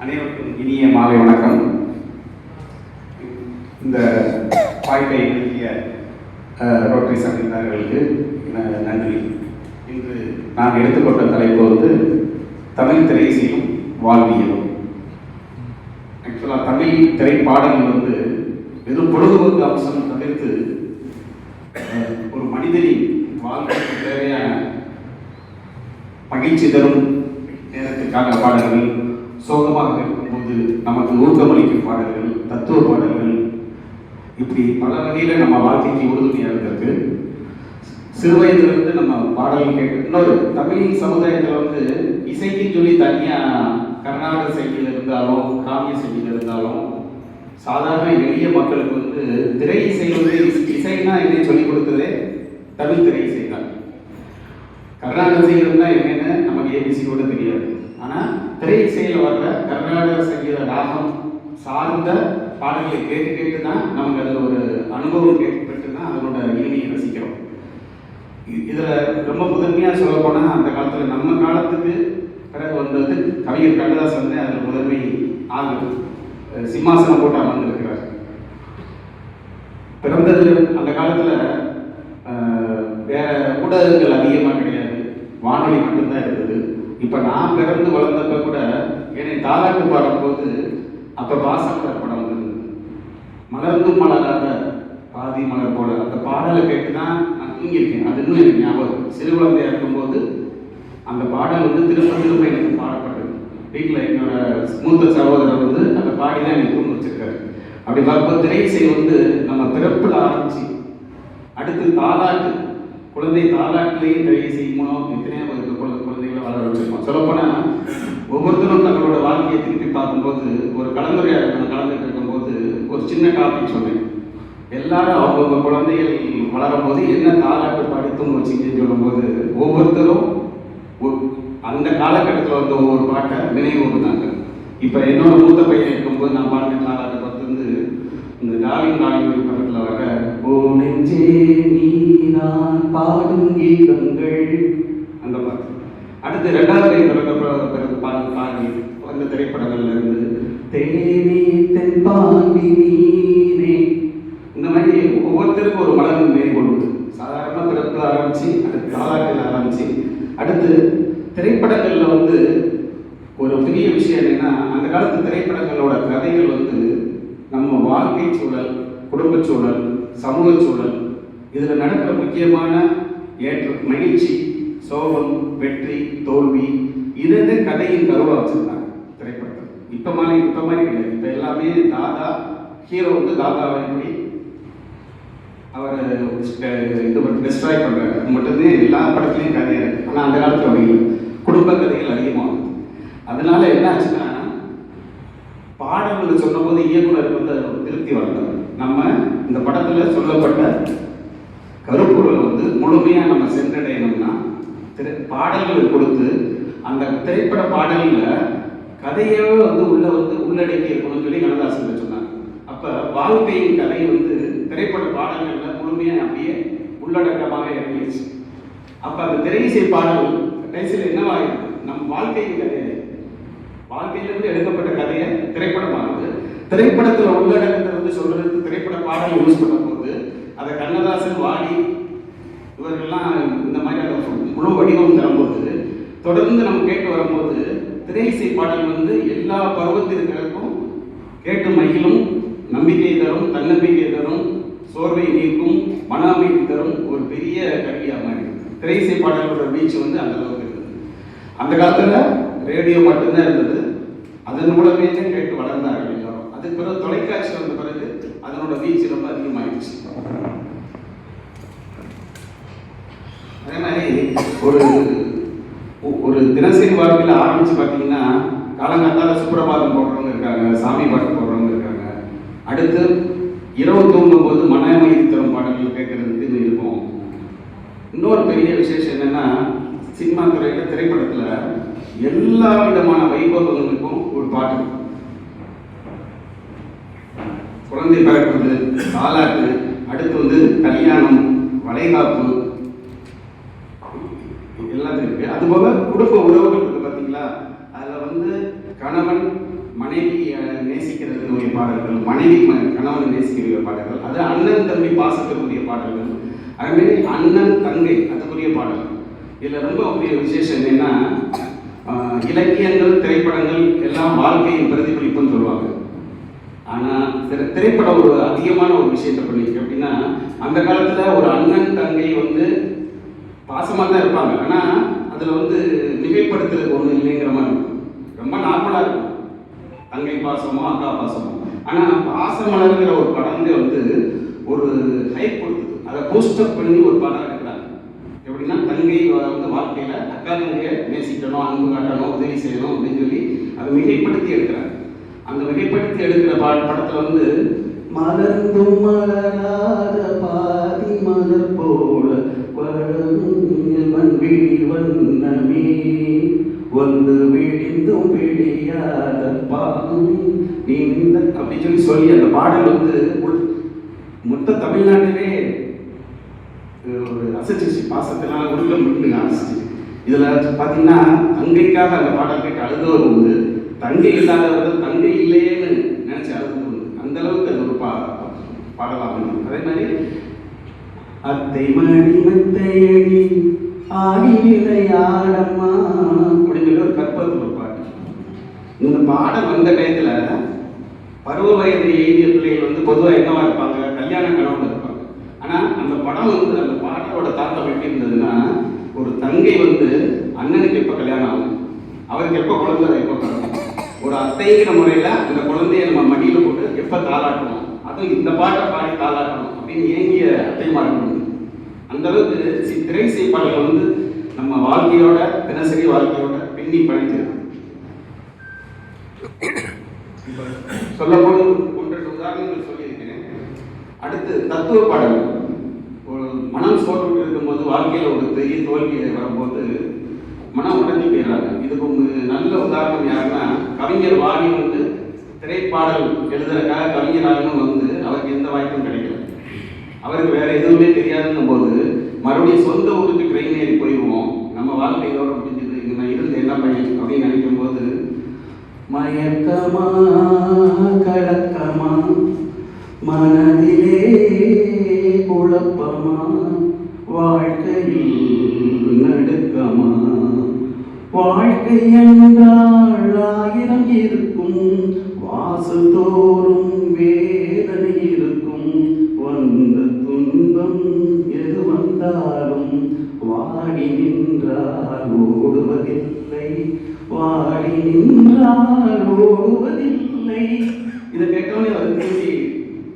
அனைவருக்கும் இனிய மாலை வணக்கம். இந்த வாய்ப்பை எழுதிய ரோட்டரி சங்கத்தினர்களுக்கு நன்றி. இன்று நான் எடுத்துக்கொண்ட தலைப்பு தமிழ் திரையிசையும் வாழ்வியலும். ஆக்சுவலாக தமிழ் திரைப்பாடல் வெறும் பொழுதுபோக்கு அம்சம் தவிர்த்து ஒரு மனிதனின் வாழ்க்கைக்கு தேவையான மகிழ்ச்சி தரும் நேரத்திற்கான பாடல்கள், சோகமாக இருக்கும்போது நமக்கு ஊக்கமளிக்கும் பாடல்கள், தத்துவ பாடல்கள், இப்படி பல வகையில் நம்ம வாழ்க்கைக்கு உறுதுணையாக இருக்கிறது. சிறு வயதிலிருந்து நம்ம பாடல் கேட்க இன்னொரு தமிழ் சமுதாயத்தில் இசைக்கு சொல்லி தனியாக கர்நாடக செய்தியில் இருந்தாலும் கிராமிய செய்தியில் இருந்தாலும் சாதாரண எளிய மக்களுக்கு திரை இசை இசைன்னா என்ன சொல்லிக் கொடுத்ததே தமிழ் திரை இசை தான். கர்நாடக சங்கீதம்னா என்னன்னு நமக்கு ஏபிசி கூட தெரியாது. ஆனால் திரை இசையில் வர்ற கர்நாடக சங்கீத ராகம் சார்ந்த பாடல்களை கேட்டு கேட்டு தான் நமக்கு அதில் ஒரு அனுபவம் கேட்டு தான் அதனோட இனிமையை ரசிக்கிறோம். இதில் ரொம்ப முதன்மையாக சொல்ல போனால் அந்த காலத்தில் நம்ம காலத்துக்கு பிறகு வந்தது கவிஞர் கண்ணதாசன் அதில் முதன்மை ஆள் சிம்மாசனம் போட்டு அமர்ந்திருக்கிறார். பிறந்தது அந்த காலத்தில் வேற ஊடகங்கள் அதிகமாக கிடையாது, வானொலி மட்டும்தான் இருந்தது. இப்போ நான் பிறந்து வளர்ந்தப்ப கூட என்னை தாலாட்டு பாடும்போது அப்போ பாசமலர் படம் வந்திருந்தது. மலர்ந்தும் மலராத பாதி மலர் போல அந்த பாடலை கேட்டு தான் நான் தூங்கியிருக்கேன். அது இன்னும் எனக்கு ஞாபகம். சிறு குழந்தையாக இருக்கும்போது அந்த பாடல் திரும்ப திரும்ப எனக்கு பாடப்பட்டது. வீட்டில் என்னோட மூத்த சகோதரர் அந்த பாடி தான் எனக்கு தூங்க வச்சிருக்காரு. அப்படி பார்க்கும்போது திரை இசை நம்ம பிறப்பில் ஆரம்பிச்சு அடுத்து தாலாட்டு, குழந்தை தாலாட்டிலேயும் திரை இசை மூலம் எத்தனையோ குழந்தைகளை வளர வச்சிருக்கோம். சொல்லப்போனால் ஒவ்வொருத்தரும் தங்களோட வாழ்க்கையை திருப்பி பார்க்கும்போது ஒரு கலந்துரையாடல் கலந்துட்டு இருக்கும்போது ஒரு சின்ன டாபிக் சொன்னேன். எல்லாரும் அவங்கவுங்க குழந்தைகள் வளரும் போது என்ன தாலாட்டு பாடி தூங்க வச்சிங்கன்னு சொல்லும்போது ஒவ்வொருத்தரும் அந்த காலகட்டத்தில் ஒவ்வொரு பாட்டை நினைவு இருந்தாங்க. இப்போ என்னோட மூத்த பையன் இருக்கும்போது நான் பாடின தாலாட்டை பார்த்து இந்த டார்லிங் டார்லிங் பக்கத்தில் வர ஓ நெஞ்சே நீ நான் பாடும் கீதங்கள் அந்த பாட்டு. அடுத்து 2வது பாடி அந்த திரைப்படங்கள்ல இருந்து தேனே தென்பாண்டி நீனே, இந்த மாதிரி ஒவ்வொருத்தருக்கும் ஒரு மலர் மேற்கொள்ளுது. சாதாரண பிறப்பில் ஆரம்பிச்சு அடுத்து தாலாட்டில் ஆரம்பிச்சு அடுத்து திரைப்படங்கள்ல ஒரு பெரிய விஷயம் என்னன்னா அந்த காலத்து திரைப்படங்களோட கதைகள் நம்ம வாழ்க்கை சூழல், குடும்ப சூழல், சமூக சூழல், இதில் நடக்கிற முக்கியமான மகிழ்ச்சி, சோகம், வெற்றி, தோல்வி, இதை கதையின் கருவாக வச்சிருந்தாங்க திரைப்படத்தில். இப்போ மாதிரி கிடையாது. இப்போ எல்லாமே தாதா ஹீரோ தாதாவை எப்படி அவர் டிஸ்ட்ராய் பண்ணுறாரு, அது மட்டும்தான் எல்லா படத்துலையும் கதையாக இருக்குது. ஆனால் அந்த காலத்தில் அப்படி குடும்ப கதைகள் அதிகமாகுது. அதனால என்ன ஆச்சுன்னா பாடல்கள் சொன்னபோது இயக்குனருக்கு ஒரு திருப்தி வளர்ந்தார். நம்ம இந்த படத்தில் சொல்லப்பட்ட கருப்பொருள் முழுமையாக நம்ம சென்றடையணும்னா பாடல்கள் கொடுத்து அந்த திரைப்பட பாடல்களில் கதையே உள்ளடக்கி இருக்கணும்னு சொல்லி கண்ணதாசன் சொன்னாங்க. அப்போ வாழ்க்கையின் கதை திரைப்பட பாடல்களில் முழுமையாக அப்படியே உள்ளடக்கமாக இறங்கிடுச்சு. அப்போ அந்த திரையிசை பாடல் கடைசியில் என்னவாயிருக்கு, நம் வாழ்க்கையின் கதையை வாழ்க்கையிலிருந்து எடுக்கப்பட்ட கதையை திரைப்படமானது திரைப்படத்தில் உள்ளடக்கத்தை சொல்றதுக்கு திரைப்பட பாடல் யூஸ் பண்ணும்போது அதை கண்ணதாசன், வாடி இவர்கள்லாம் இந்த மாதிரி அதை முழு வடிவம் தரும்போது தொடர்ந்து நம்ம கேட்டு வரும்போது திரை இசை பாடல் எல்லா பருவத்திற்கும் கேட்டு மகிழும், நம்பிக்கை தரும், தன்னம்பிக்கை தரும், சோர்வை நீக்கும், மன அமைதி தரும் ஒரு பெரிய கருவியாக மாறி திரை இசை பாடலோட வீச்சு அந்த அளவுக்கு இருந்தது. அந்த காலத்தில் ரேடியோ மட்டும்தான் இருந்தது. அதன் மூலமே கேட்டு வளர்ந்தார்கள் எல்லாரும். அதுக்கு பிறகு தொலைக்காட்சி வந்த பிறகு அதனோட வீச்சு ரொம்ப அதிகமாகிடுச்சு. அதே மாதிரி ஒரு தினசரி வாழ்க்கையில் ஆரம்பிச்சு பார்த்தீங்கன்னா காலங்காத்தால சுப்பிரபாதம் போடுறவங்க இருக்காங்க, சாமி பாட்டு போடுறவங்க இருக்காங்க. அடுத்து இரவு தூங்கும் போது மன அமைதி தரும் பாடல்கள் கேட்கறதுக்கு இருக்கும். இன்னொரு பெரிய விசேஷம் என்னன்னா சினிமா துறையில் திரைப்படத்தில் எல்லா விதமான வைபவங்களுக்கும் ஒரு பாட்டு. குழந்தை பிறக்கிறது, தாலாட்டு, அடுத்து கல்யாணம், வளைகாப்பு எல்லாத்தையும் இருக்கு. அதுபோல குடும்ப உறவுகள் பார்த்தீங்கன்னா பார்த்தீங்களா? அதில் வந்து கணவன் மனைவி நேசிக்கிறதுக்குரிய பாடல்கள், மனைவி கணவன் நேசிக்கிற பாடல்கள், அது அண்ணன் தம்பி பாசத்துக்குரிய பாடல்கள், அதுமாரி அண்ணன் தங்கை அதுக்குரிய பாடல்கள். இதில் ரொம்ப பெரிய விசேஷம் என்னன்னா, இலக்கியங்கள் திரைப்படங்கள் எல்லாம் வாழ்க்கையின் பிரதிபலிப்புன்னு சொல்லுவாங்க. ஆனால் திரைப்படம் ஒரு அதிகமான ஒரு விஷயத்தை பண்ணிருக்கு. அப்படின்னா அந்த காலத்தில் ஒரு அண்ணன் தங்கை வந்து பாசமாக தான் இருப்பாங்க, ஆனால் அதில் வந்து மிகைப்படுத்துறதுக்கு ஒன்றும் இல்லைங்கிற மாதிரி இருக்கும். ரொம்ப நார்மலாக இருக்கும் தங்கை பாசமோ அக்கா பாசமோ. ஆனால் பாசமலர்கிற ஒரு படம் வந்து ஒரு ஹைப் கொடுக்குது, அதை பூஸ்டப் பண்ணி ஒரு படம் எடுக்கிறாங்க. எப்படின்னா தங்கை வந்து வாழ்க்கையில் அக்கா தங்கையை நேசிக்கணும், அன்பு காட்டணும், உதவி செய்யணும் அப்படின்னு சொல்லி அதை மிகைப்படுத்தி எடுக்கிறாங்க. அந்த மிகைப்படுத்தி எடுக்கிற படத்தில் வந்து மலர்ந்தும் மலராத பாதி மலர் போல மண்விழி வண்ணமே வந்து விழிந்தும் விழியாத பாதும் நீந்த அப்படின்னு சொல்லி அந்த பாடல் வந்து மொத்த தமிழ்நாட்டிலே ஒரு அசைச்சிச்சு, பாசத்தினால உருக்கம் விட்டு அசைச்சு. இதில் பார்த்தீங்கன்னா தங்கைக்காக அந்த பாடல் கேட்டு அழுதவர் உண்டு, தங்கை இல்லாதவர்கள் தங்கை இல்லையேன்னு நினைச்சு அழுது உண்டு. அந்த அளவுக்கு அது ஒரு பாடலாம். அதே மாதிரி அத்தை மணி மெத்தையடி ஆடிநிலை ஆடம்மா அப்படின்னு ஒரு கற்பகத்தில் ஒரு பாட்டு. இந்த பாடல் வந்த டயத்தில் பருவ வயது எழுதிய பிள்ளைகள் வந்து பொதுவாக என்னவா இருப்பாங்க, கல்யாண கனவுல இருப்பாங்க. ஆனால் அந்த படம் வந்து அந்த பாட்டோட தாக்கம் எப்படி இருந்ததுன்னா, ஒரு தங்கை வந்து அண்ணனுக்கு எப்போ கல்யாணம் ஆகும், அவருக்கு எப்போ குழந்தை எப்போ பிறக்கும், ஒரு அத்தைங்கிற முறையில் அந்த குழந்தைய நம்ம மடியில் போட்டு எப்போ தாளாட்டணும், அதுவும் இந்த பாட்டை பாடி தாளாட்டணும் அப்படின்னு ஏங்கிய அத்தைமா இருக்கணும். அந்த அளவுக்கு திரை செய்பாடல் வந்து நம்ம வாழ்க்கையோட தினசரி வாழ்க்கையோட பின்னி படைச்சிருக்கு. சொல்லப்போது ஒன்று உதாரணங்கள் சொல்லியிருக்கிறேன். அடுத்து தத்துவ பாடல். ஒரு மனம் சோர்வு இருக்கும்போது வாழ்க்கையில் ஒரு பெரிய தோல்வி வரும்போது மனம் உடஞ்சி போயிடுறாங்க. இதுக்கு நல்ல உதாரணம் யாருன்னா, கவிஞர் வாணி வந்து திரைப்பாடல் எழுதுறதுக்காக கவிஞராகணும் வந்து அவருக்கு எந்த வாய்ப்பும் கிடைக்கல. அவருக்கு வேற எதுவுமே தெரியாதுங்கும் போது மறுபடியும் சொந்த ஊருக்கு ட்ரெயின் ஏறி போயிடுவோம், நம்ம வாழ்க்கையோட முடிஞ்சது, இங்கே நான் இருந்து என்ன பையன் அப்படின்னு நினைக்கும் போது மயக்கமா கலக்கமா மனதிலே குழப்பமா வாழ்க்கையில் நடுக்கமா, வாழ்க்கை என்றால் 1000 இருக்கும், வாசல் தோறும் வேதனை இருக்கும், வந்த துன்பம் எது வந்தாலும் வாடி நின்றால் ஓடுவதில்லை, வாடி நின்றால் ஓடுவதில்லை. இதை கேட்டவனே அவர் திரும்பி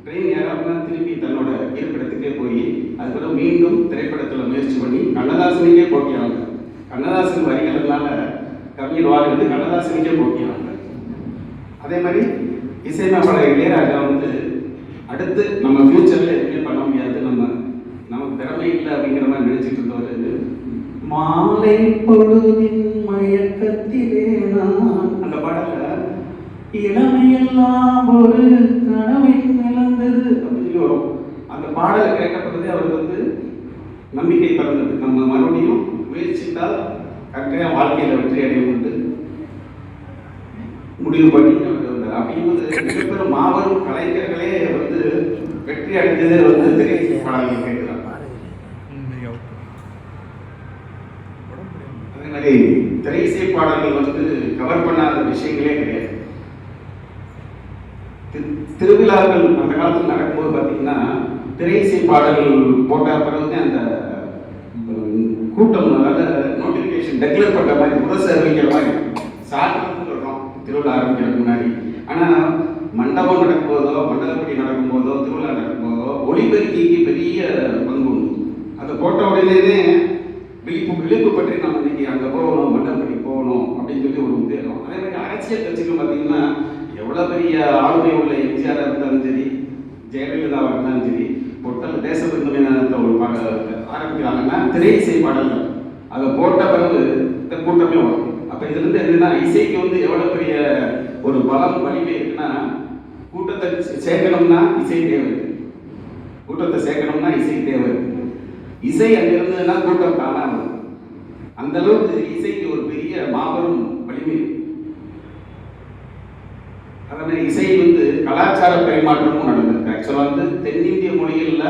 ட்ரெயின் யாராவது திரும்பி தன்னோட இருப்பிடத்துக்கே போய் அதுக்கப்புறம் மீண்டும் திரைப்படத்தில் முயற்சி பண்ணி கண்ணதாசனுக்கே போட்டியாங்க. கண்ணதாசன் வரிகளனால கவிஞர் வாரி வந்து கண்ணதாசனுக்கே போட்டியாங்க. அதே மாதிரி இசையமைப்பாளர் இளையராஜா வந்து அடுத்து நம்ம ஃபியூச்சரில் எதுவுமே பண்ண முடியாது, நமக்கு திறமை இல்லை அப்படிங்கிற மாதிரி நினைச்சிட்டு இருந்தவர் மாலை பொழுதின் மயக்கத்திலே நான் அந்த பாடல இளமையெல்லாம் ஒரு கனவில் நிலந்தது அப்படின்னு வரும். அந்த பாடலை கேட்கப்பட்டதே அவருக்கு வந்து நம்பிக்கை பிறந்தது, நம்ம மறுபடியும் முயற்சித்தால் கட்டாயம் வாழ்க்கையில் வெற்றி அடைய உண்டு முடிவு பண்ணி அவர் வந்தார். அப்படிங்கும்போது மிகப்பெரும் மாபெரும் கலைஞர்களே வந்து வெற்றி அடைந்ததே வந்து திரை பாடல்கள் கேட்கிறார். அதே மாதிரி திரை இசை பாடல்கள் வந்து கவர் பண்ணாத விஷயங்களே கிடையாது. திருவிழாக்கள் அந்த காலத்தில் நடக்கும்போது பார்த்தீங்கன்னா திரை இசை பாடல்கள் போட்ட பிறகு அந்த கூட்டம், அதாவது நோட்டிஃபிகேஷன் டெக்ளேர் பண்ணுற மாதிரி முரசு அறிவிக்கிற மாதிரி சாப்பிட்டு சொல்கிறோம் திருவிழா ஆரம்பிக்கிறதுக்கு முன்னாடி. ஆனால் மண்டபம் நடக்கும்போதோ மண்டலப்படி நடக்கும்போதோ திருவிழா நடக்கும்போதோ ஒளிபெருக்கிக்கு பெரிய பங்கு உண்டு. அதை போட்ட உடனே விழிப்பு பற்றி நம்ம இன்னைக்கு அங்கே போகணும், மண்டலப்படி போகணும் அப்படின்னு சொல்லி ஒரு உத்தேசம். அதே மாதிரி அரசியல் கட்சிகள் பார்த்தீங்கன்னா எவ்வளோ பெரிய ஆளுமை உள்ள எம்ஜிஆராக இருந்தாலும் சரி, ஜெயலலிதாவாக இருந்தாலும் சரி, பொட்டல் தேசபந்துமையினத்தை ஒரு ஆரம்பிக்கிறாங்கன்னா திரை இசை பாடல்கள் அதை போட்ட பிறகு இந்த கூட்டமே வரும். அப்போ இதுலேருந்து என்னன்னா இசைக்கு வந்து எவ்வளோ பெரிய ஒரு பலம் வலிமை இருக்குன்னா, கூட்டத்தை சேர்க்கணும்னா இசை தேவை, கூட்டத்தை சேர்க்கணும்னா இசை தேவை, இசை அங்கே இருந்ததுன்னா கூட்டம் காணாமல். அந்த அளவுக்கு இசைக்கு ஒரு பெரிய மாபெரும் மாதிரி இசை வந்து கலாச்சார பரிமாற்றமும் நடந்திருக்கு. ஆக்சுவலாக வந்து தென்னிந்திய மொழிகளில்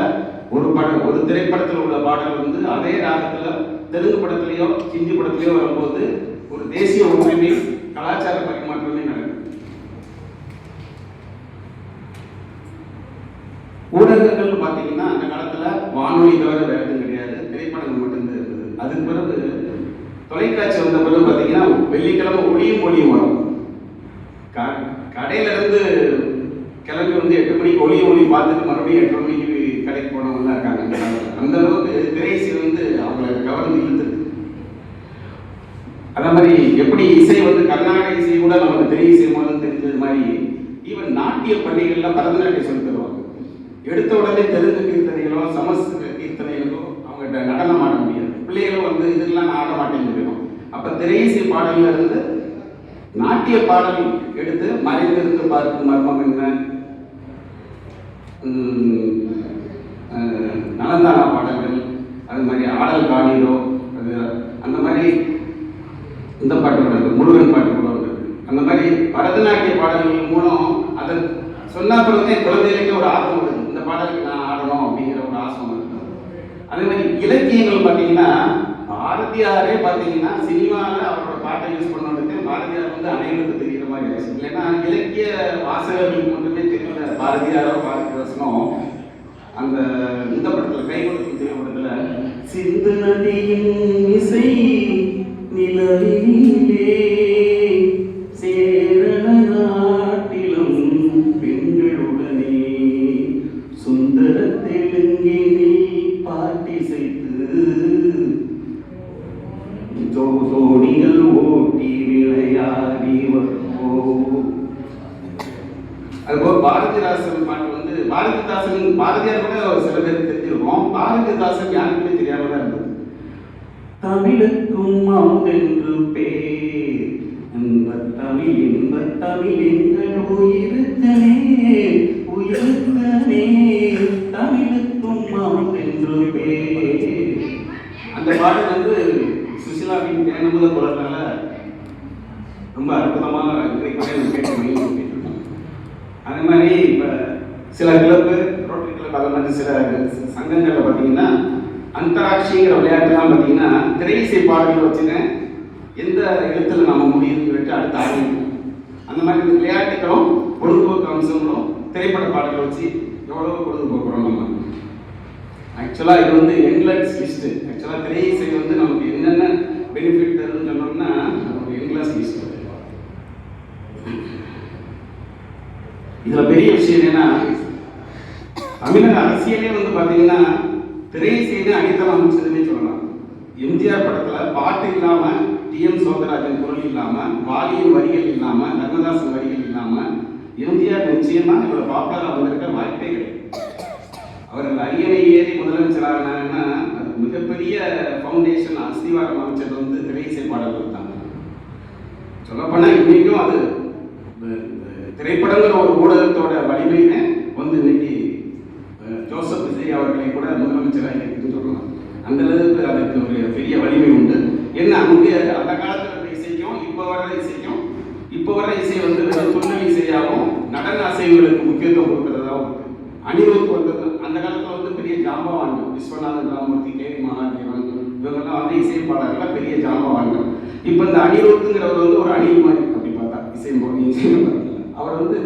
ஒரு திரைப்படத்தில் உள்ள பாடல் வந்து அதே ராகத்தில் தெலுங்கு படத்துலையோ ஹிந்தி படத்துலையோ வரும்போது ஒரு தேசிய ஒற்றுமை கலாச்சார பரிமாற்றமே நடக்குது. ஊடகங்கள் பார்த்தீங்கன்னா அந்த காலத்தில் வானொலி தவிர வேற எதுவும் கிடையாது, திரைப்படங்கள் மட்டும்தான் இருந்தது. அதுக்கு பிறகு தொலைக்காட்சி வந்த பிறகு பார்த்தீங்கன்னா வெள்ளிக்கிழமை ஒளியும் வரும். கடையில இருந்து கிளம்பி வந்து 8 மணிக்கு ஒளி பார்த்துட்டு மறுபடியும் 8 மணிக்கு கடைக்கு போனவங்க இருக்காங்க. அந்த அளவுக்கு திரையிசை வந்து அவங்களை கவர்ந்து இழுத்துருக்கு. அதே மாதிரி எப்படி இசை வந்து கர்நாடக இசை கூட நமக்கு திரை இசை மூலம் தெரிஞ்சது மாதிரி ஈவன் நாட்டிய பள்ளிகளில் பரதநாட்டியம் சொல்லி தருவாங்க. எடுத்த உடனே தெலுங்கு கீர்த்தனைகளோ சமஸ்கிருத கீர்த்தனைகளோ அவங்ககிட்ட நடனம் ஆட முடியாது. பிள்ளைகளும் வந்து இதெல்லாம் நான் ஆட மாட்டேன்னு சொல்லணும். அப்போ திரையிசை பாடல்ல இருந்து நாட்டிய பாடல் எடுத்து மறைந்திருந்து பார்க்கும் மர்மம் என்ன, நலந்தானா பாடல்கள், அது மாதிரி ஆடல் காணீரோ, அது அந்த மாதிரி இந்த பாட்டு கூட இருக்கு, முருகன் பாட்டு கூட இருக்கு. அந்த மாதிரி பரதநாட்டிய பாடல்கள் மூலம் அதை சொன்னா பிறகு குழந்தைகளுக்கு ஒரு ஆர்வம் வருது, இந்த பாடலுக்கு நான் ஆடணும் அப்படிங்கிற ஒரு ஆசை இருக்கு. அதே மாதிரி இலக்கியங்கள் பார்த்தீங்கன்னா பாரதியாரே பார்த்தீங்கன்னா சினிமாவில் அவரோட பாட்டை யூஸ் பண்ணோடனே பாரதியார் வந்து அனைவருக்கு தெரிகிற மாதிரி ஆயிடுச்சு. இல்லைன்னா இலக்கிய வாசகர்களுக்கு மட்டுமே தெரியல பாரதியாரோ பாரதிதாசனோ. அந்த இந்த படத்தில் கை கொடுக்கும் திரைப்படத்தில் சிந்து நதியின் இசை நிலவிலே சேரண நாட்டிலும் பெண்களுடனே சுந்தர தெலுங்கினி பாட்டிசைத்து தோணிகள் ஓட்டி விளையாடி வருவோம். அதுபோல் பாரதிதாசன் பாட்டு வந்து பாரதியார் கூட சில பேர் தெரிஞ்சிருக்கோம். பாரதிதாசன் யாருக்குமே தெரியாம தான் இருந்தது. தமிழுக்கும் அமுதென்று பேர், தமிழ் எங்கள் உயிருக்கனே தமிழுக்கும் அமுதென்று பேர். அந்த பாடல் வந்து சுசிலாவின் தேனமுத குரல்னால ரொம்ப அற்புதமாக கேட்க. அதே மாதிரி இப்போ சில கிளப்பு, ரோட்டரி கிளப், அது மாதிரி சில சங்கங்களில் பார்த்தீங்கன்னா அந்தராட்சிங்கிற விளையாட்டுலாம் பார்த்தீங்கன்னா திரையிசை பாடல்கள் வச்சுன்னு எந்த இடத்துல நம்ம முடியுதுன்னு சொல்லிட்டு அடுத்து ஆரம்பிக்கும். அந்த மாதிரி விளையாட்டுகளும் பொழுதுபோக்கு அம்சங்களும் திரைப்பட பாடல்கள் வச்சு எவ்வளோ பொழுதுபோக்குறோம் நம்ம. ஆக்சுவலாக இது வந்து என்லெஸ் லிஸ்ட்டு. ஆக்சுவலாக திரையிசை வந்து நமக்கு என்னென்ன பெனிஃபிட் தருதுன்னு சொன்னோம்னா ஒரு என்லெஸ் லிஸ்ட். இதில் பெரிய விஷயம் என்னன்னா தமிழக அரசியலே வந்து பார்த்தீங்கன்னா திரையிசைன்னு அடித்தளம் அமைச்சதுன்னே சொல்லலாம். எம்ஜிஆர் படத்தில் பாட்டு இல்லாமல், டிஎம் சௌந்தரராஜன் குரல் இல்லாமல், வாலியின் வரிகள் இல்லாமல், கண்ணதாசன் வரிகள் இல்லாமல் எம்ஜிஆர் நிச்சயமாக இவ்வளோ பாப்புலராக வந்திருக்க வாய்ப்பே கிடையாது. அவர்கள் அரியணை ஏறி முதலமைச்சரானாங்கன்னா அது மிகப்பெரிய ஃபவுண்டேஷன் அஸ்திவாரம் அமைச்சது வந்து திரையிசை பாடல்கள் தான். சொல்லப்போனால் இன்னைக்கும் அது திரைப்படங்கிற ஒரு ஊடகத்தோட வலிமையை வந்து இன்னைக்கு ஜோசப் விஜய் அவர்களை கூட முதலமைச்சராக இருக்குன்னு சொல்லலாம். அந்த அளவுக்கு அதுக்கு ஒரு பெரிய வலிமை உண்டு. என்ன அங்கே அந்த காலத்தில் இருந்த இசைக்கும் இப்போ வர்ற இசை வந்து துள்ளல் இசையாகவும் நடன அசைவுகளுக்கு முக்கியத்துவம் கொடுக்கறதாகவும் இருக்கு. அனிருத் வந்தது அந்த காலத்தில் வந்து பெரிய ஜாம்பவான்கள், விஸ்வநாதன் ராமூர்த்தி, கேவி மகாதேவன், இவங்கெல்லாம் வந்து இசைப்பாளர்கள் பெரிய ஜாம்பவான்கள். இப்போ இந்த அனிருத்துங்கிறவர் வந்து ஒரு அணில் மாதிரி அப்படி பார்த்தா இசை அவர் வந்து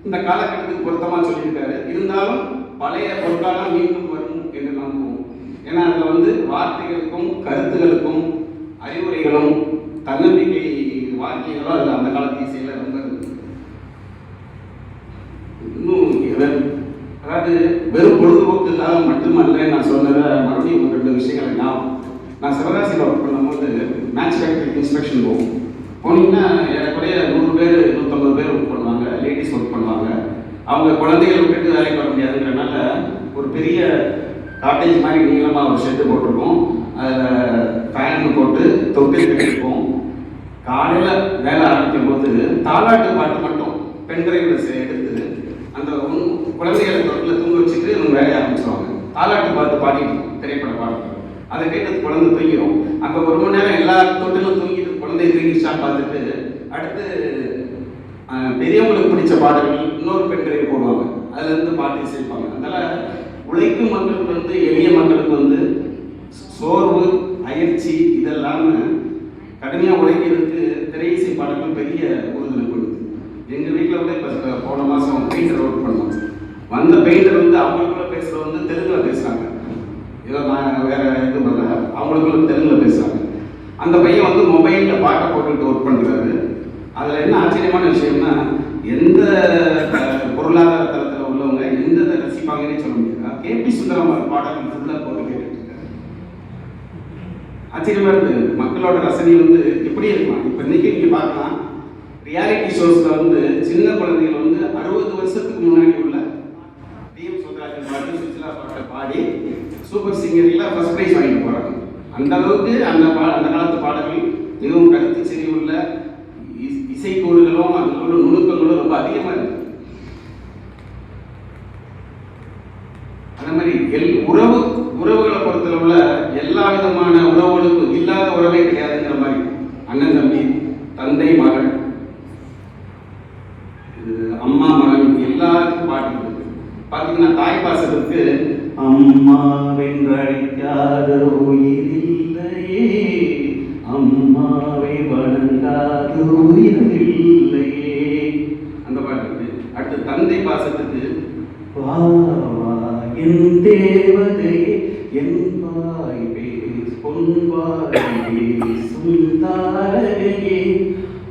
இந்த காலகட்டத்துக்கு பொருத்தமாக சொல்லியிருக்காரு. இருந்தாலும் பழைய பொருட்காலம் மீண்டும் வரும் என்று நம்புவோம். ஏன்னா அதில் வந்து வார்த்தைகளுக்கும் கருத்துகளுக்கும் அறிவுரைகளும் தன்னம்பிக்கை வாக்கியங்களும் அதில் அந்த காலத்து இசையில் ரொம்ப இருக்கு. இன்னும் அதாவது வெறும் பொழுதுபோக்குக்காக மட்டுமல்ல நான் சொன்னதை மறுபடியும் 2 விஷயங்களை நான் சிவகாசியில் ஒர்க் பண்ணும்போது மேட்ச் ஃபேக்டரி இன்ஸ்பெக்ஷன் போகும். போனீங்கன்னா ஏறக்குறைய 100 பேர் 150 பேர் ஒர்க் பண்ணுவாங்க, லேடிஸ் ஒர்க் பண்ணுவாங்க. அவங்க குழந்தைகள் விட்டுட்டு வேலைக்கு வர முடியாதுங்கிறனால ஒரு பெரிய காட்டேஜ் மாதிரி நீளமாக ஒரு ஷெட்டு போட்டிருக்கோம். அதில் ஃபேன் போட்டு தொட்டில் கட்டிருப்போம். காலையில் வேலை ஆரம்பிக்கும் போது தாலாட்டு பாட்டு மட்டும் பெண்களை எடுத்து அந்த குழந்தைகளை தொட்டில் தூங்க வச்சுட்டு அவங்க வேலையை ஆரம்பிச்சிருவாங்க. தாலாட்டு பாட்டு பாடிட்டு திரைப்பட பாடல்கள் அதை கேட்டு குழந்தை தூங்கிடும். அப்போ 1 மணி நேரம் எல்லா தொட்டிலும் தூங்கிட்டு குழந்தைய தூங்கிச்சா பார்த்துட்டு அடுத்து பெரியவங்களுக்கு பிடிச்ச பாடல்கள் இன்னொரு பெண்களை போடுவாங்க, அதுலேருந்து பாட்டு இசைப்பாங்க. அதனால் உழைக்கும் மக்களுக்கு வந்து, எளிய மக்களுக்கு வந்து சோர்வு அயற்சி இதெல்லாம கடுமையாக உழைக்கிறதுக்கு திரை இசை பாடல்கள் பெரிய உறுதுணை கொடுக்குது. எங்கள் வீட்டில் வந்து இப்போ போன மாதம் பெயிண்டர் ஒர்க் பண்ணோம். வந்த பெயிண்டர் வந்து அவங்களுக்குள்ள பேசுகிற வந்து தெலுங்கில் பேசுகிறாங்க. ஏதோ நான் வேற இது பண்ணல, அவங்களுக்குள்ள தெலுங்கில் பேசுகிறாங்க. அந்த பையன் வந்து மொபைலில் பாட்டை போட்டுக்கிட்டு ஒர்க் பண்ணுறாரு. அதில் என்ன ஆச்சரியமான விஷயம்னா, எந்த பொருளாதார தளத்தில் உள்ளவங்க எந்த ரசிப்பாங்கன்னு சொல்ல முடியாது. கேபி சுந்தரம் பாடல்கள் ஃபுல்லாக போட்டு கேட்டுட்டு இருக்காரு. ஆச்சரியமா இருக்கு. மக்களோட ரசனை வந்து எப்படி இருக்கலாம். இப்போ இன்னைக்கு நீங்க பார்க்கலாம், ரியாலிட்டி ஷோஸ்ல வந்து சின்ன குழந்தைகள் வந்து 60 வருஷத்துக்கு முன்னாடி உள்ள டிஎம் சௌந்தரராஜன் பாட்டு, சுசிலா பாட்டை பாடி சூப்பர் சிங்கர்ல ஃபர்ஸ்ட் பிரைஸ் வாங்கிட்டு போறாங்க. அந்த அளவுக்கு அந்த காலத்து பாடல்கள் மிகவும் கருத்து செறிவுள்ள இசைக்கூறுகளும் அதில் உள்ள நுணுக்கங்களும் ரொம்ப அதிகமா இருக்கு. அதே மாதிரி உறவுகளை பொறுத்தளவுல எல்லா விதமான உறவுகளுக்கும் இல்லாத உறவே கிடையாதுங்கிற மாதிரி அண்ணன் தம்பி, தந்தை மகள், அம்மா மகன் எல்லாருக்கும் பாட்டு இருக்கு. பாத்தீங்கன்னா தாய் பாசத்துக்கு அம்மா வென்றழைக்காத உயிர் இல்லையே, அம்மாவை வணங்காத உயிர் இல்லையே, அந்த பாட்டு இருக்கு. அடுத்து தந்தை பாசத்துக்கு வா வா என் தேவதை என் வாய் பேஸ் பொன்வாய் சுந்தாரகையே,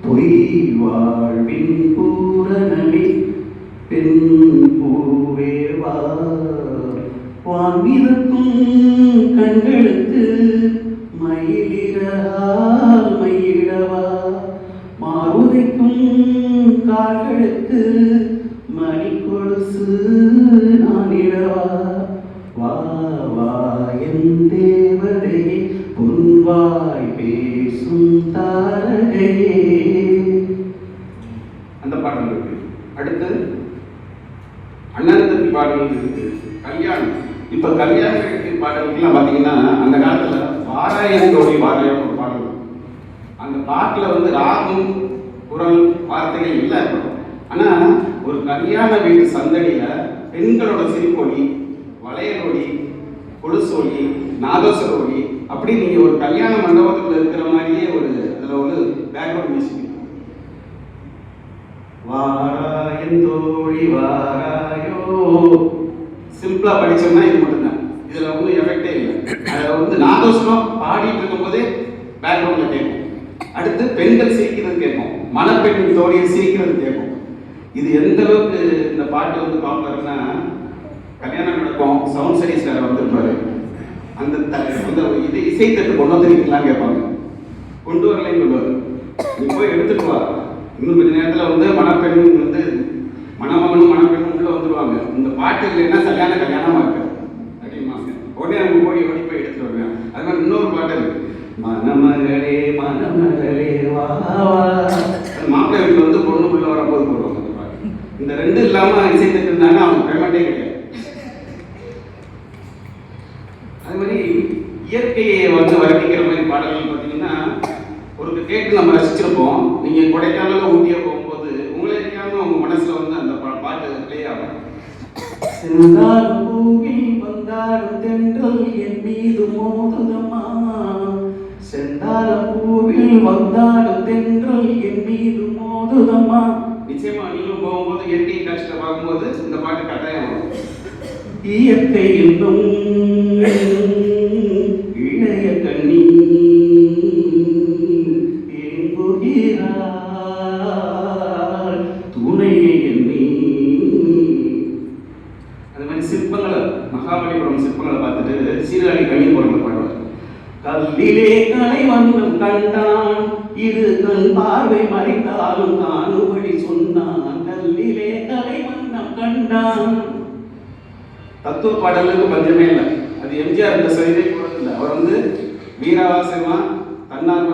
பொய் வாழ்வின் பூரணமே பெண் பூவே வா, வான்மிருக்கும் கண்களுக்கு மயிலிடால் மயிலவா, மாறுதைக்கும் கால்களுக்கு மணி கொலுசு நானிடவா, வா வா என் தேவதை பொன்வாய் பேசும் தாரகையே, அந்த பாடல் இருக்கு. அடுத்து அண்ணன் தம்பி பாடல்கள் இருக்கு. கல்யாணம், இப்ப கல்யாண பாடல்கள்லாம் பாத்தீங்கன்னா அந்த காலத்துல வாராயன் தோழி வாராயம் ஒரு பாடல். அந்த பாட்டுல வந்து ராகம் குரல் வார்த்தைகள் இல்லை. ஆனா ஒரு கல்யாண வீட்டு சந்தடியில பெண்களோட சிரிப்பொலி, வளையலொலி, கொலுசொலி, நாதஸ்வர ஒலி, அப்படி நீங்க ஒரு கல்யாண மண்டபத்துல இருக்கிற மாதிரியே ஒரு அதுல ஒரு பேக்ரவுண்ட் மியூசிக். வாராயன் தோழி வாராயோ, சிம்பிளா படிச்சோம்னா இது மட்டும்தான். இதுல ஒன்றும் எஃபெக்டே இல்லை. அதில் வந்து நாதஸ்வரம் பாடிட்டு இருக்கும் போதே பேக்ரவுண்ட்ல கேட்கும். அடுத்து பெண்கள் சிரிக்கிறது கேட்கும், மணப்பெண்ணின் தோழியை சிரிக்கிறது கேட்கும். இது எந்த அளவுக்கு இந்த பாட்டு வந்து பாப்புலர்னா, கல்யாணம் நடக்கும், சவுண்ட் சர்வீஸ் வேற வந்திருப்பாரு, அந்த இது இசைத்தட்டு கொண்டு வந்துருக்கீங்களான்னு கேட்பாங்க. கொண்டு வரலைன்னு சொல்லுவாரு. நீ போய் எடுத்துட்டு வா, இன்னும் கொஞ்ச நேரத்தில் வந்து மணப்பெண் வந்து மணமகனும் மணப்பெண்ணும் உள்ள வந்துடுவாங்க. இந்த பாட்டு இல்லைன்னா கல்யாணமா இருக்கு அப்படிமாங்க. உடனே அவங்க போய் ஓடி போய் எடுத்துட்டு வருவேன். அது மாதிரி இன்னொரு பாட்டு இருக்கு, மணமகளே மணமகளே வா, மாப்பிள்ளை வீட்டில் வந்து பொண்ணு உள்ள வரும்போது போடுவாங்க அந்த பாட்டு. இந்த ரெண்டு இல்லாம இசைத்துட்டு இருந்தாங்க, அவங்க பேமெண்டே கிடையாது. அது மாதிரி இயற்கையை வந்து வர்ணிக்கிற மாதிரி பாடல்கள் பார்த்தீங்கன்னா ஒரு கேட்டு நம்ம ரசிச்சிருப்போம். நீங்க கொடைக்கானல ஊட்டிய போகும்போது உங்களை அறியாம உங்க மனசுல வந்து அந்த பாட்டு பிளே ஆகும். செந்தாலும் பூவில் வந்தாலும் தென்றல் என் மீது மோதுதம்மா, செந்தாலும் பூவில் வந்தாலும் தென்றல் என் மீது மோதுதம்மா. நிச்சயமா நீங்களும் போகும்போது இயற்கை காட்சியை பார்க்கும்போது இந்த பாட்டு கட்டாயம் வரும். இயற்கை இன்னும் இளைய கண்ணி துணையை எண்ணி. அது மாதிரி சிற்பங்களை, மகாபலிபுரம் சிற்பங்களை பார்த்துட்டு சீர்காழி கண்ணீர் போடுற பாடுவார். கல்லிலே கலை வண்ணம் கண்டான், இரு கண் பார்வை மறைந்தாலும் காணுபடி சொன்னான், கல்லிலே கலை வண்ணம் கண்டான். தத்துவ பாடலுக்கு பஞ்சமே இல்லை. அது எம்ஜிஆர் இந்த சரிதை போடுறதில்லை. அவர் வந்து வீராவாசமா தன்னார்வ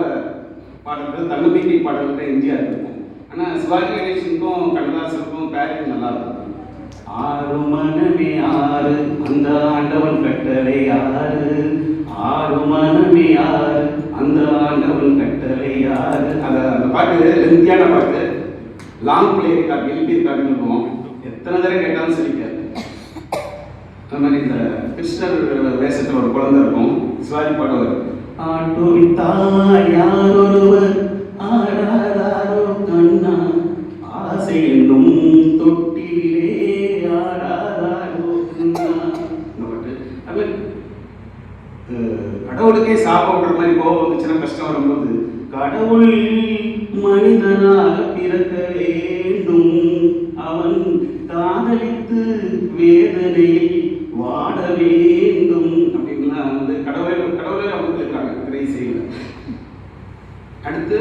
பாடல்கள், தன்னம்பிக்கை பாடல்கள் எம்ஜிஆர் இருக்கும். ஆனால் சிவாஜி கணேசனுக்கும் கண்ணதாசனுக்கும் பேரிங் நல்லா இருக்கும். ஆறு மனமே ஆறு அந்த ஆண்டவன் கட்டளை ஆறு, ஆறு மனமே ஆறு அந்த ஆண்டவன் கட்டளை ஆறு. அந்த பாட்டு லெந்தியான பாட்டு. லாங் பிளே ரெக்கார்ட் எல்பி ரெக்கார்டுன்னு சொல்லுவோம். எத்தனை தடவை கேட்டாலும் சரிக்காது. அது மாதிரி இந்த கிருஷ்ணர் வேஷத்தில் ஒரு குழந்தை இருக்கும், சிவாஜி பாடுவார், ஆட்டுவித்தார் யாரொருவர் ஆடாதாரோ கண்ணா ஆசை என்னும் தொட்டிலே ஆடாதாரோ கண்ணா. இந்த பாட்டு அது கடவுளுக்கே சாப்பிடுற மாதிரி கோபம் வந்துச்சுன்னா கஷ்டம் வரும்போது, கடவுள் மனிதனாக பிறக்க வேண்டும், அவன் காதலித்து வேதனையில் வாட வேண்டும் அப்படின்லாம் வந்து கடவுளே அவங்க இருக்காங்க திரை செய்யல. அடுத்து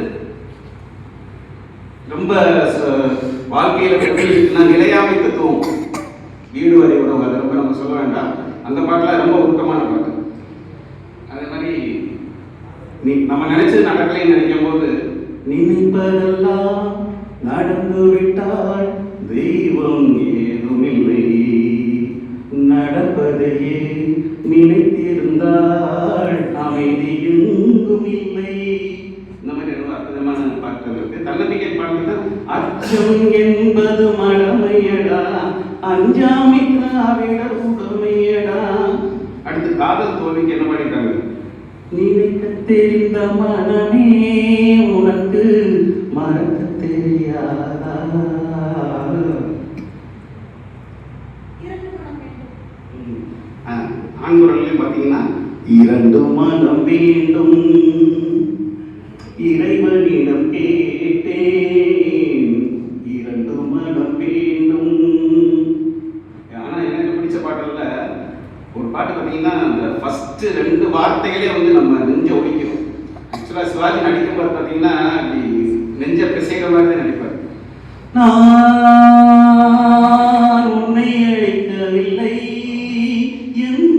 ரொம்ப வாழ்க்கையில நிலையாமை தத்துவம், வீடு வரை உறவு, அதை ரொம்ப நம்ம சொல்ல வேண்டாம். அந்த பாட்டுல ரொம்ப உருக்கமான பாட்டு. அதே மாதிரி நம்ம நினைச்சது நடக்கலைன்னு நினைக்கும் போது, நினைப்பதெல்லாம் நடந்து விட்டால் தெய்வம் ஏதுமில்லை, நடப்பதையே நினைத்திருந்தால் அமைதி எங்கும் இல்லை. இந்த மாதிரி ரொம்ப அற்புதமான பாட்டுகள் இருக்கு. தன்னம்பிக்கை பாடல்கள், அச்சம் என்பது மடமையடா, அஞ்சாமை திராவிட உடமையடா. அடுத்து காதல் தோல்விக்கு என்ன பண்ணிட்டாங்க, நினைக்க தெரிந்த மனமே உனக்கு மறக்க தெரியாதா. ஆண்குரல்லையும் பார்த்தீங்கன்னா, இரண்டு மனம் வேண்டும் இறைவனிடம் கேட்டேன், இரண்டு மனம் வேண்டும். ஆனா எனக்கு பிடிச்ச பாட்டுல ஒரு பாட்டு பார்த்தீங்கன்னா, அந்த ஃபர்ஸ்ட் 2 வார்த்தைகளே வந்து நம்ம நெஞ்ச ஒழிக்கிறோம். ஆக்சுவலா சிவாஜி நடிக்கும் போது பார்த்தீங்கன்னா நெஞ்ச பிசைகிற மாதிரி தான் நடிப்பார். நான் உன்னை அழைக்கவில்லை, என்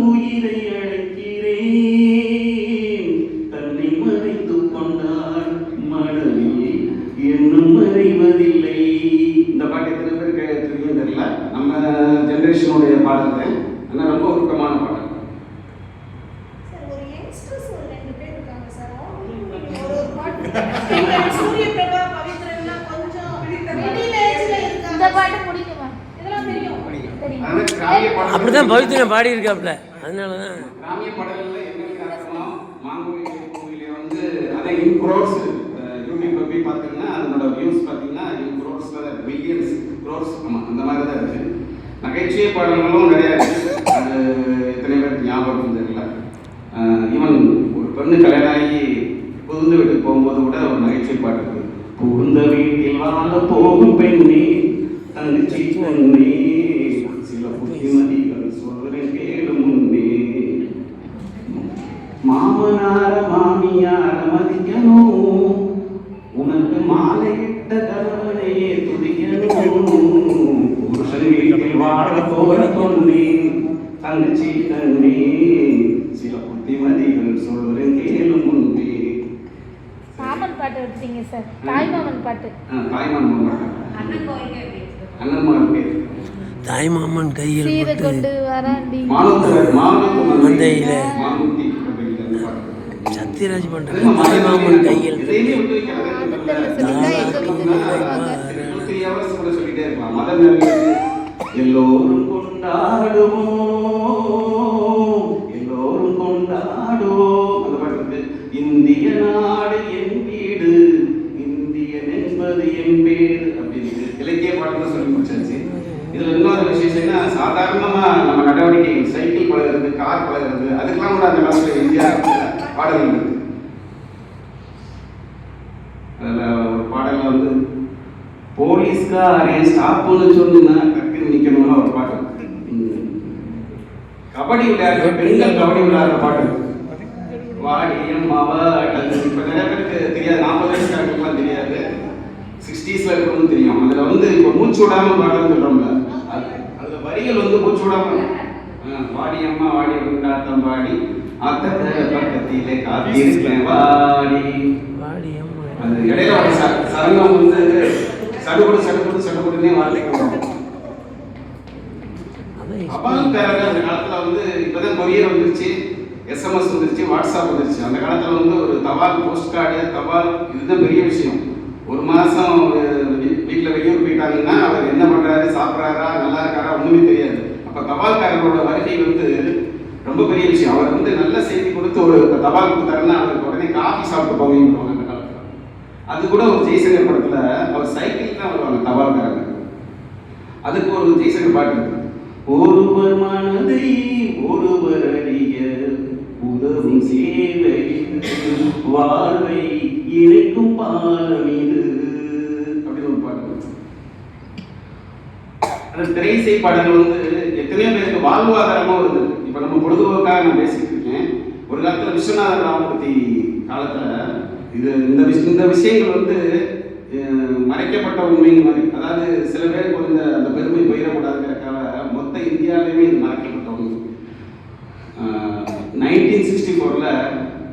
உயிரை அழைக்கிறேன், தன்னை மறைத்து கொண்டால் மனதில் என்னும் மறைவதில்லை. இந்த பாட்டு எத்தனை பேருக்கு தெரியும் தெரியல, நம்ம ஜெனரேஷனுடைய பாடல். ஆனால் ரொம்ப உருக்கமான பாடல். அப்படிதான் பவித்ரன் பாடி இருக்காப்ல, அதனாலதான் கிராமிய பாடல்கள்ல எங்களுக்கு அர்த்தம். மாங்குடி மூவில வந்து அதை இன் க்ரோர்ஸ் யூடியூப்ல போய் பார்த்தீங்கன்னா அதனோட வியூஸ் பார்த்தீங்கன்னா இன் க்ரோர்ஸ்ல மில்லியன்ஸ் க்ரோர்ஸ், ஆமாம் அந்த மாதிரி தான் இருக்கு. நகைச்சுவை பாடல்களும் நிறையா இருக்கு, அது எத்தனை பேருக்கு ஞாபகம் தெரியல. ஈவன் ஒரு பெண்ணு கல்யாணம் ஆகி புகுந்த வீட்டுக்கு போகும்போது கூட ஒரு நகைச்சுவை பாட்டு இருக்கு, புகுந்த வீட்டில் வாழ போகும் பெண்ணே தங்கச்சி பொண்ணே சில புத்திமதிகள் சொல்றேன் கேளு முன்னே, மாமனார மாமியார மதிக்கணும், உனக்கு மாலையிட்ட கணவனையே துதிக்கணும், புருஷன் வீட்டில் வாழ போற பொண்ணே தங்கச்சி கண்ணே சில புத்திமதிகள் சொல்றேன் கேளு முன்னே. மாமன் பாட்டு எடுத்தீங்க சார், தாய்மாமன் பாட்டு. தாய்மாமன் பாட்டு, அண்ணன் மகன் பேர் தாய்மாமன் கையில் கொண்டு வராண்டி மந்தையில சத்யராஜ் பண்ற தாய்மாமன் கையில் எல்லோரும் கொண்டாடுவோம் எல்லோரும் கொண்டாடுவோம். அந்த பாட்டு இந்திய நாடு என் வீடு, இந்தியன் என்பது என் பேரு அப்படின்னு இலக்கிய பாடல்கள் சொல்லி முடிச்சாச்சு. இதுல இன்னொரு விசேஷம்னா, சாதாரணமா நம்ம நடவடிக்கை சைக்கிள் பழகிறது, கார் பழகிறது, அதுக்கெல்லாம் கூட அந்த காலத்துல இந்தியா பாடல்கள் இருக்கு. அதுல ஒரு பாடல்ல வந்து போலீஸ்காரே ஸ்டாப்னு சொன்னா டக்குன்னு நிக்கணும்னா ஒரு பாட்டு. கபடி விளையாடுற பெண்கள் கபடி விளையாடுற பாட்டு, வாடியம் அவள். இப்ப நிறைய பேருக்கு தெரியாது, 40 வயசுக்காரங்களுக்குலாம் தெரியாது, 60s இருக்கணும்னு தெரியும். அதுல வந்து இப்ப மூச்சு விடாம பாடல்னு சொல்றோம்ல, அதுல வரிகள் வந்து மூச்சு விடாம, வாடி அம்மா வாடி கொண்டாட்டம் பாடி அத்த பக்கத்திலே காத்திருக்கேன் வாடி. அது இடையில ஒரு சரங்கம் வந்து சடுகுடுன்னே வார்த்தைக்கு வரும். அப்பாவும் பேரங்க அந்த காலத்துல வந்து இப்பதான் கொரியர் வந்துருச்சு, SMS வந்துருச்சு, வாட்ஸ்அப் வந்துருச்சு. அந்த காலத்துல வந்து ஒரு தபால் போஸ்ட் கார்டு, தபால் இதுதான் பெரிய விஷயம். ஒரு மாதம் வீட்டில் வெளியூர் போயிட்டாங்கன்னா அவர் என்ன பண்ணுறாரு, சாப்பிட்றாரா, நல்லா இருக்காரா ஒன்றுமே தெரியாது. அப்போ தபால்காரரோட வருகை வந்து ரொம்ப பெரிய விஷயம். அவர் வந்து நல்ல செய்தி கொடுத்து ஒரு தபால் கொடுத்தாருன்னா அவருக்கு உடனே காஃபி சாப்பிட்டு போவீங்க அந்த காலத்தில். அது கூட ஒரு ஜெய்சங்கர் படத்தில் அவர் சைக்கிள் தான் வருவாங்க தபால்காரங்க. அதுக்கு ஒரு ஜெய்சங்கர் பாட்டு இருக்கு. ஒருவர் மனதை ஒருவர் அறிய உதவும் சேவை வாழ்வை இணைக்கும் பாலம் இது அப்படின்னு ஒரு பாட்டு. அந்த திரைசை பாடல்கள் வந்து எத்தனையோ பேருக்கு வாழ்வாதாரமாக இருந்தது. இப்போ நம்ம பொழுதுபோக்காக நான் பேசிட்டு இருக்கேன். ஒரு காலத்தில் விஸ்வநாத ராமமூர்த்தி காலத்தில் இந்த விஷயங்கள் வந்து மறைக்கப்பட்ட உண்மைங்க மாதிரி. அதாவது சில பேருக்கு வந்து அந்த பெருமை போயிடக்கூடாதுங்கிறக்காக மொத்த இந்தியாவிலேயுமே இது மறைக்கப்பட்ட உண்மை. 1964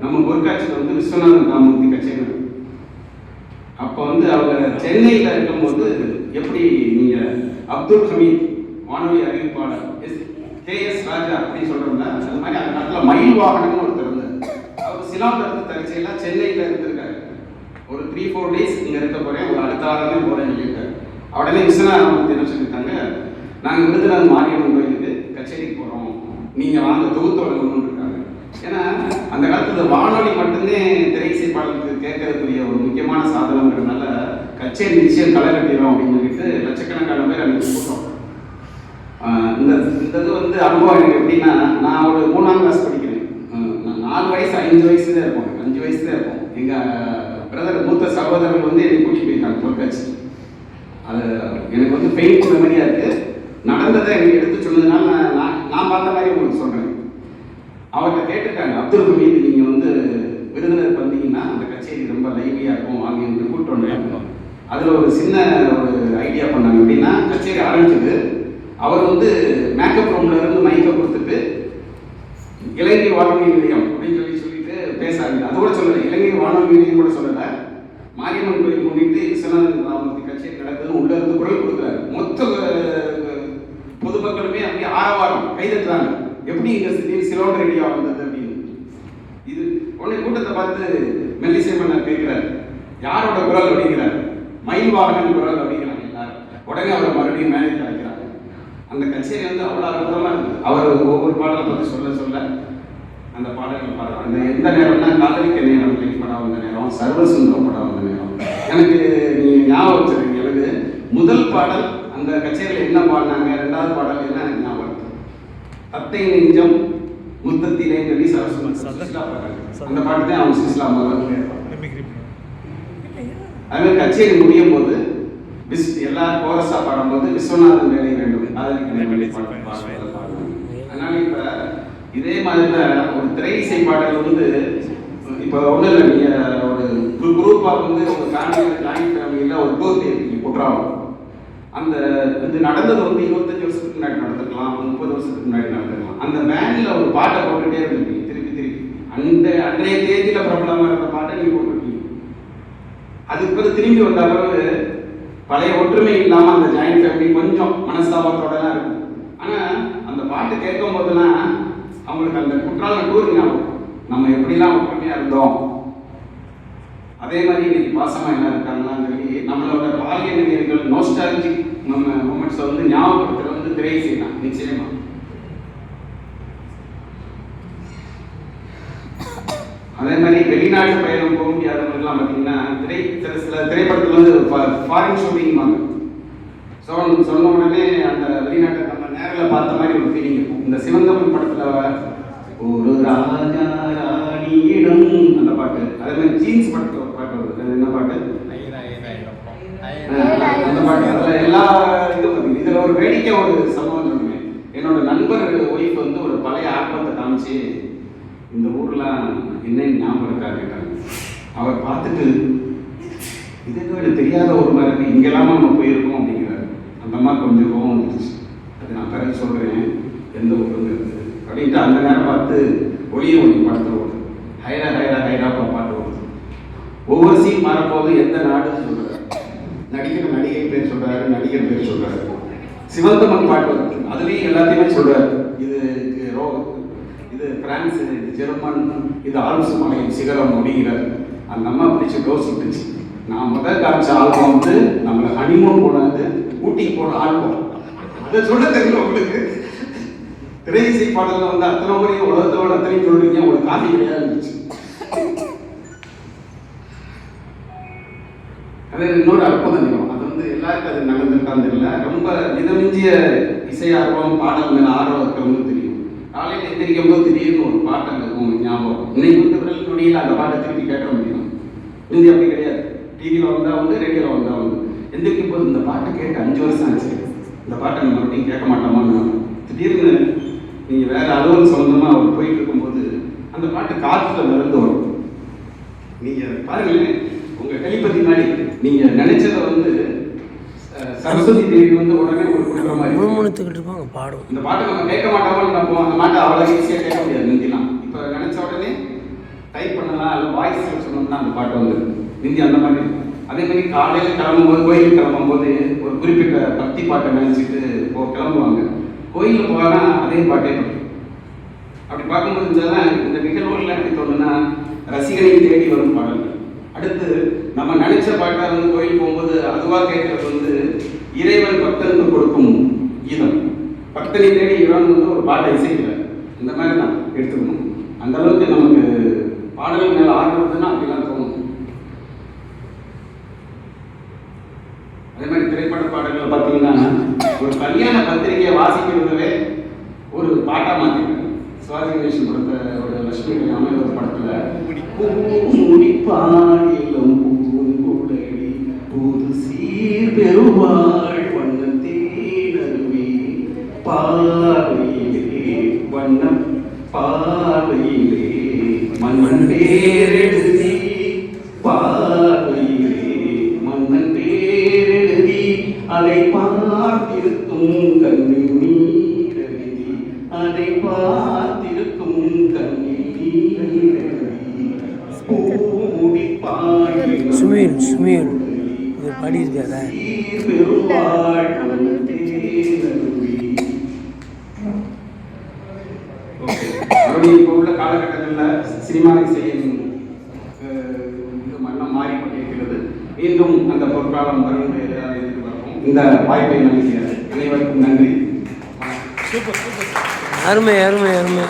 நம்ம பொருட்காட்சியில் வந்து விஸ்வநாதன் ராமமூர்த்தி கச்சேரி. அப்போ வந்து அவங்க சென்னையில் இருக்கும்போது எப்படி நீங்கள் அப்துல் ஹமீத் வானொலி அறிவிப்பாளர் KS ராஜா அப்படின்னு சொல்கிறோம்ல, அது மாதிரி அந்த காலத்தில் மயில் வாகனம்னு ஒருத்தர் இருந்தார். அவர் சிலாந்தரத்து தரிசையெல்லாம் சென்னையில் இருந்திருக்காரு. ஒரு 3-4 days இங்கே இருக்க போகிறேன், ஒரு அடுத்த வாரமே போகிறேன்னு சொல்லியிருக்காரு. உடனே விஸ்வநாத ராமமூர்த்தி என்ன சொல்லியிருக்காங்க, நாங்கள் விருதுநகர் மாரியம்மன் கோயிலுக்கு கச்சேரிக்கு போகிறோம், நீங்கள் வாங்க தொகுத்து வழங்கணும்னு இருக்காங்க. ஏன்னா அந்த காலத்தில் வானொலி மட்டுமே திரைசை பாடலுக்கு கேட்கறதுக்குரிய ஒரு முக்கியமான சாதனங்கிறதுனால கச்சேரி நிச்சயம் களை கட்டிடும் அப்படின்னு சொல்லிட்டு லட்சக்கணக்கான பேர் அன்றைக்கி கூட்டம். இந்த இது வந்து அனுபவம் எனக்கு எப்படின்னா, நான் ஒரு 3ஆம் கிளாஸ் படிக்கிறேன். நான் 4 வயசு 5 வயசு தான் இருப்போம், 5 வயசு தான் இருப்போம். எங்கள் பிரதர் மூத்த சகோதரர்கள் வந்து என்னை கூட்டிகிட்டு போயிருக்காங்க பொருட்காட்சி. அது எனக்கு வந்து பெயிண்ட் மெமரியாக இருக்குது. நடந்ததை எனக்கு எடுத்து சொன்னதுனால நான் பார்த்த மாதிரி உங்களுக்கு சொல்கிறேன். அவர்கிட்ட கேட்டிருக்காங்க, அப்துல் ஹமீத் நீங்கள் வந்து விருதுநகர் வந்தீங்கன்னா அந்த கச்சேரி ரொம்ப லைவ்லியாக இருக்கும் வாங்கிட்டு கூப்பிட்டு வந்தேன். அதில் ஒரு சின்ன ஒரு ஐடியா பண்ணாங்க. எப்படின்னா கச்சேரி ஆரம்பிச்சது அவர் வந்து மேக்கப் ரூம்ல இருந்து மைக்கை கொடுத்துட்டு இலங்கை வானொலி நிலையம் அப்படின்னு சொல்லிட்டு பேசாங்க. அது கூட சொல்லலை, இலங்கை வானொலி நிலையம் கூட சொல்லலை. மாரியம்மன் கோயில் முன்னிட்டு விஸ்வநாதன் ராமமூர்த்தி கச்சேரி நடக்குது, உள்ள இருந்து குரல் கொடுக்குறாரு. மொத்த பொதுமக்களுமே அப்படியே ஆரவாரம் கைதட்டுறாங்க. எப்படி இங்கே சிலோன் ரெடியா வந்தது அப்படின்னு. இது உடனே கூட்டத்தை பார்த்து மெல்லிசை மன்னர் கேட்கிறார், யாரோட குரல் அப்படிங்கிறார். மயில் வாகனன் குரல் அப்படிங்கிறாங்க எல்லாரும். உடனே அவரை மறுபடியும் மேனேஜ் ஆகிறாங்க. அந்த கச்சேரி வந்து அவ்வளோ அற்புதமாக இருக்குது. அவர் ஒவ்வொரு பாடலை பற்றி சொல்ல அந்த பாடல்கள் பாடுறாங்க. அந்த எந்த நேரம்னா காதலிக்க நேரம் படம் வந்த நேரம், சர்வசுந்தரம் படம் வந்த நேரம். எனக்கு நீங்கள் ஞாபகம் வச்சுருக்கீங்க. எனக்கு முதல் பாடல் அந்த கச்சேரியில் என்ன பாடினாங்க, 2வது பாடல் எல்லாம் எனக்கு ஞாபகம் இருக்கு. தத்தை நெஞ்சம் முத்தத்திலே சொல்லி சரசுந்தரா பாடுறாங்க. அந்த பாட்டு தான் அவங்க சிஸ்லா முதல்ல. அதுமாதிரி கச்சேரி முடியும் போது எல்லாரும் கோரஸா பாடும்போது விஸ்வநாதன் வேலை வேண்டும் அதனால இப்ப இதே மாதிரிதான் ஒரு திரை இசை பாடல் வந்து இப்ப ஒண்ணு இல்லை, நீங்க ஒரு குரூப்பா வந்து உங்க ஃபேமிலியில ஜாயிண்ட் ஃபேமிலியில ஒரு டூர் போயிருக்கீங்க குற்றாலம். அந்த இது நடந்தது வந்து 25 வருஷத்துக்கு முன்னாடி நடந்திருக்கலாம், 30 வருஷத்துக்கு முன்னாடி நடந்திருக்கலாம். அந்த வேன்ல ஒரு பாட்டை போட்டுட்டே இருந்திருக்கீங்க திருப்பி. அன்றைய தேதியில பிரபலமா இருந்த பாட்டை நீங்க போட்டுருக்கீங்க. அதுக்கு பிறகு திரும்பி வந்த பிறகு பழைய ஒற்றுமை இல்லாமல் அந்த ஜாயிண்ட் ஃபேமிலி கொஞ்சம் மனஸ்தாபத்தோடலாம் இருக்கும். ஆனால் அந்த பாட்டு கேட்கும் போதெல்லாம் அவங்களுக்கு அந்த குற்றாலம் டூர் ஞாபகம், நம்ம எப்படிலாம் ஒற்றுமையாக இருந்தோம், அதே மாதிரி இன்னைக்கு பாசமாக என்ன இருக்காங்களான்னு சொல்லி நம்மளோட பாலிய நினைவுகள் நோஸ்டாலஜிக் நம்ம மூமெண்ட்ஸை வந்து ஞாபகப்படுத்துறது வந்து திரை இசை தான் நிச்சயமா. அதே மாதிரி வெளிநாட்டு பயணம் போக முடியாதவங்கலாம் பார்த்தீங்கன்னா சில திரைப்படத்தில் வந்து ஃபாரின் ஷூட்டிங் வாங்க சொன்ன உடனே அந்த வெளிநாட்டை நம்ம நேரில் பார்த்த மாதிரி ஒரு ஃபீலிங் இருக்கும். இந்த சிவந்தமன் படத்தில் ஒரு ராஜா ராணியிடம் அந்த பாட்டு, அதே மாதிரி ஜீன்ஸ் படத்தில் ஒரு பாட்டு வருது, அது என்ன பாட்டு, அந்த பாட்டு. அதில் எல்லா இதுவும் பார்த்தீங்க. இதில் ஒரு வேடிக்கை ஒரு சம்பவம் சொல்லுவேன். என்னோட நண்பர் ஒய்ஃப் வந்து ஒரு பழைய ஆல்பத்தை காமிச்சு இந்த ஊர்லாம் என்னன்னு ஞாபகம் இருக்கா கேட்டாங்க. அவர் பார்த்துட்டு இதுக்கு விட தெரியாத ஒரு மாதிரி இங்கெல்லாம் நம்ம போயிருக்கோம் அப்படிங்கிறாரு. அந்த அம்மா கொஞ்சம் கோவம் வந்துருச்சு. அது நான் பிறகு சொல்கிறேன் எந்த ஊருங்க இருக்குது அப்படின்ட்டு அந்த நேரம் பார்த்து ஒளிய படத்தில் ஓடுது, ஹைராப்பா பாட்டு ஓடுது. ஒவ்வொரு சீன் மாறப்போது எந்த நாடுன்னு சொல்கிறாரு, நடிகை பேர் சொல்கிறாரு, நடிகர் பேர் சொல்கிறாரு. சிவந்தமன் பாட்டு வருது, அதுலேயும் எல்லாத்தையுமே சொல்கிறாரு. இது பிரான்ஸ், இது ஜெர்மன், இது ஆல்ப்ஸ் மலை சிகரம் அப்படிங்கிறார். அந்த அம்மா பிடிச்சி டோஸ் விட்டுச்சு. நான் முதல் காமிச்ச ஆல்பம் வந்து நம்மளை ஹனிமூன் போனது ஊட்டிக்கு போன ஆல்பம். அதை சொல்ல தெரியல உங்களுக்கு. திரை இசை பாடல்ல வந்து அத்தனை முறையும் உலகத்தோட அத்தனையும் சொல்றீங்க, ஒரு காஃபி கிடையாது இருந்துச்சு. அது இன்னொரு அற்புதம். அது வந்து எல்லாருக்கும் அது நடந்திருக்கான்னு தெரியல. ரொம்ப மிதமிஞ்சிய இசை ஆர்வம், பாடல் மேல ஆர்வம் இருக்கிறவங்க தெரியும். காலையில் எந்திரிக்கும் போது திடீர்னு ஒரு பாட்டை இருக்கும் ஞாபகம். இன்னைக்கு வந்து விரல் நொடியில் அந்த பாட்டை திருப்பி கேட்க முடியும். இந்தி அப்படி கிடையாது. டிவியில் வந்தா வந்து, ரேடியோவில் வந்தா வந்து. எந்திரிக்கும் போது இந்த பாட்டை கேட்க 5 வருஷம் ஆச்சு. இந்த பாட்டை நம்ம மறுபடியும் கேட்க மாட்டோமான்னு திடீர்னு நீங்கள் வேற அலுவல் சொந்தமாக அவர் போயிட்டு இருக்கும்போது அந்த பாட்டு காற்றுல மிதந்து வரும். நீங்கள் பாருங்களேன், உங்கள் டெலிபதி மாதிரி நீங்கள் நினைச்சதை வந்து சரஸ்வதி தேவி வந்து உடனே ஒரு கொடுக்குற மாதிரி முணுமுணுத்துக்கிட்டு இருப்பாங்க பாடும். இந்த பாட்டை நம்ம கேட்க மாட்டோம்னு நினைப்போம். அந்த பாட்டை அவ்வளோ ஈஸியாக கேட்க முடியாது முந்திலாம். இப்போ நினைச்ச உடனே டைப் பண்ணலாம், இல்லை வாய்ஸ் சொன்னோம்னா அந்த பாட்டு வந்து முந்தி அந்த மாதிரி. அதே மாதிரி காலையில் கிளம்பும்போது, கோயிலுக்கு கிளம்பும்போது ஒரு குறிப்பிட்ட பக்தி பாட்டை நினச்சிட்டு கிளம்புவாங்க. கோயிலில் போனா அதே பாட்டே படிக்கும். அப்படி பார்க்கும்போது இந்த நிகழ்வுகள் எப்படி தோணுன்னா ரசிகனை தேடி வரும் பாடல்கள். அடுத்து நம்ம நினைச்ச பாட்டை வந்து கோயில் போகும்போது அதுவாக கேட்கறது வந்து இறைவன் பக்தனுக்கு கொடுக்கும் கீதம். பக்தனை தேடி இறைவன் வந்து ஒரு பாட்டை இசைக்கிறார். இந்த மாதிரி தான் எடுத்துக்கணும். அந்த அளவுக்கு நமக்கு பாடல்கள் மேலே ஆர்வம்னா அப்படிலாம் தோணும். அதே மாதிரி திரைப்பட பாடல்கள் பார்த்தீங்கன்னா ஒரு கல்யாண பத்திரிகையை வாசிக்கிறதுவே ஒரு பாட்டா மாற்றிருக்காங்க. சிவாஜி கணேசன் படத்தை ஒரு லட்சுமி கல்யாணம் ஒரு படத்துல பாடிலும் பூங்குழலி புது சீர் பெருவாள் வண்ணத்தேனருவி பார்வையிலே வண்ணம் பார்வையிலே மன்னன் பேரெழுதி பார்வையிலே மன்னன் பேரெழுதி அதை பார்த்திருக்கும் கண்ணில் நீரெழுதி அதை பார்த்திருக்கும் கண்ணில் சுமீர் இது பாடியிருக்காரா? இப்போ உள்ள காலகட்டங்களில் சினிமா இசையின் மன்னம் மாறிக்கொண்டிருக்கிறது. மீண்டும் அந்த பொற்காலம் வரும் எதிர்பார்ப்போம். இந்த வாய்ப்பை நல்கிய அனைவருக்கும் நன்றி. அருமை அருமை அருமை.